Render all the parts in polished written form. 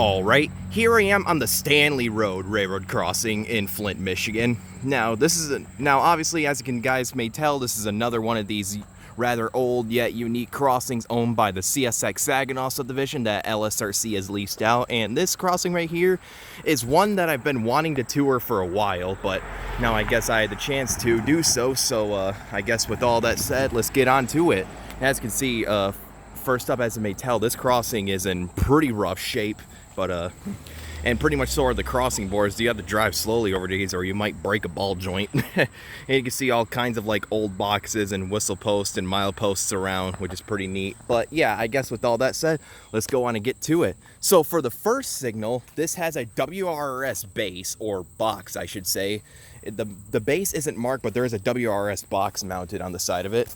Alright, here I am on the Stanley Road railroad crossing in Flint, Michigan. Now, obviously, as you guys may tell, this is another one of these rather old yet unique crossings owned by the CSX Saginaw subdivision that LSRC has leased out. And this crossing right here is one that I've been wanting to tour for a while, but now I guess I had the chance to do so. So I guess with all that said, let's get on to it. As you can see, first up, as you may tell, this crossing is in pretty rough shape. But and pretty much so are the crossing boards. You have to drive slowly over these or you might break a ball joint. And you can see all kinds of like old boxes and whistle posts and mileposts around, which is pretty neat. But yeah, I guess with all that said, let's go on and get to it. So for the first signal, this has a WRS base, or box I should say. The base isn't marked, but there is a WRS box mounted on the side of it.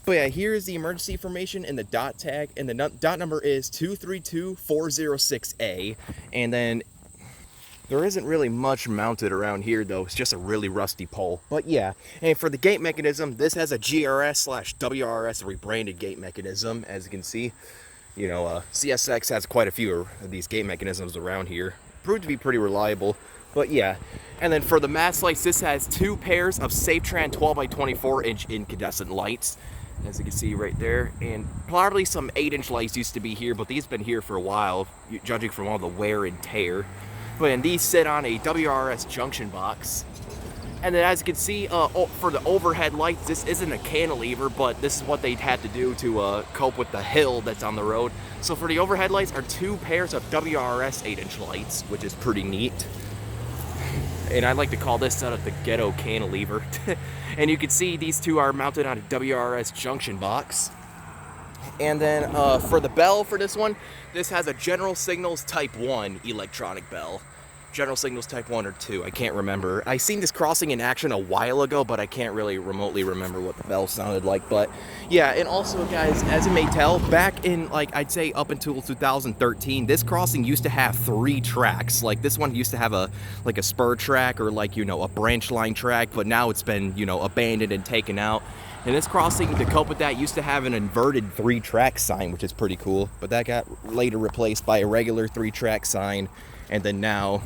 But yeah, here's the emergency information and the dot tag, and the dot number is 232406A. And then there isn't really much mounted around here though, it's just a really rusty pole. But yeah, and for the gate mechanism, this has a GRS/WRS rebranded gate mechanism. As you can see, you know, CSX has quite a few of these gate mechanisms around here. Proved to be pretty reliable. But yeah, and then for the mast lights, this has two pairs of Safetran 12x24-inch incandescent lights, as you can see right there, and probably some 8-inch lights used to be here, but these have been here for a while, judging from all the wear and tear. But and these sit on a WRS junction box. And then as you can see, for the overhead lights, this isn't a cantilever, but this is what they'd had to do to cope with the hill that's on the road. So for the overhead lights are two pairs of WRS 8-inch lights, which is pretty neat. And I like to call this setup the ghetto cantilever. And you can see these two are mounted on a WRS junction box. And then for the bell for this one, this has a General Signals Type 1 electronic bell. General Signals Type 1 or 2, I can't remember. I seen this crossing in action a while ago, but I can't really remotely remember what the bell sounded like. But yeah, and also guys, as you may tell, back in like I'd say up until 2013, this crossing used to have 3 tracks. Like this one used to have a spur track or like, you know, a branch line track, but now it's been, you know, abandoned and taken out. And this crossing, to cope with that, used to have an inverted 3-track sign, which is pretty cool, but that got later replaced by a regular 3-track sign. And then now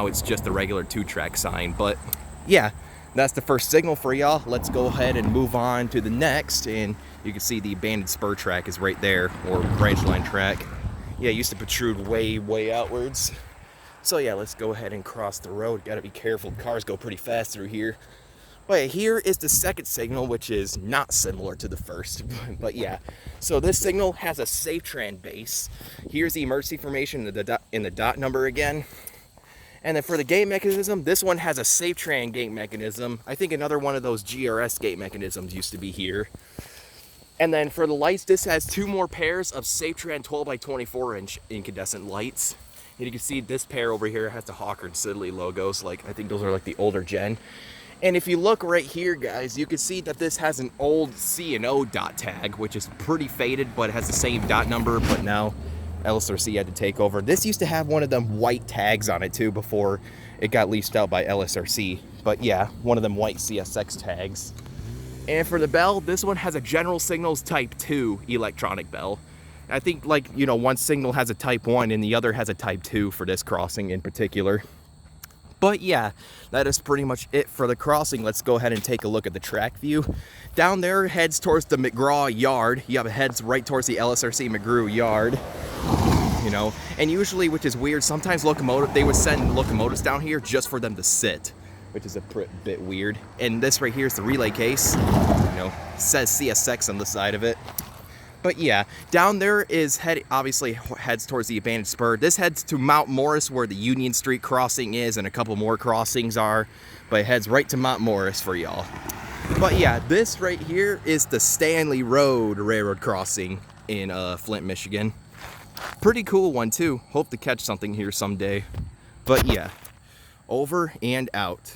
it's just a regular 2-track sign. But yeah, that's the first signal for y'all. Let's go ahead and move on to the next. And you can see the abandoned spur track is right there, or branch line track. Yeah, it used to protrude way outwards. So yeah, let's go ahead and cross the road. Gotta be careful, cars go pretty fast through here. But here is the second signal, which is not similar to the first. But yeah, so this signal has a Safetran base. Here's the emergency information in the dot number again. And then for the gate mechanism, this one has a Safetran gate mechanism. I think another one of those GRS gate mechanisms used to be here. And then for the lights, this has 2 more pairs of Safetran 12x24-inch incandescent lights. And you can see this pair over here has the Hawker and Siddeley logos. Like, I think those are like the older gen. And if you look right here, guys, you can see that this has an old C&O dot tag, which is pretty faded, but it has the same dot number, but now LSRC had to take over. This used to have one of them white tags on it too before it got leased out by LSRC. But yeah, one of them white CSX tags. And for the bell, this one has a General Signals Type 2 electronic bell. I think, like, you know, one signal has a Type 1 and the other has a Type 2 for this crossing in particular. But yeah, that is pretty much it for the crossing. Let's go ahead and take a look at the track view. Down there heads towards the McGraw yard. You have heads right towards the LSRC McGrew yard. You know, and usually, which is weird, sometimes they would send locomotives down here just for them to sit, which is a bit weird. And this right here is the relay case. You know, says CSX on the side of it. But yeah, down there is obviously heads towards the abandoned spur. This heads to Mount Morris, where the Union Street crossing is, and a couple more crossings are. But it heads right to Mount Morris for y'all. But yeah, this right here is the Stanley Road railroad crossing in Flint, Michigan. Pretty cool one too. Hope to catch something here someday. But yeah, over and out.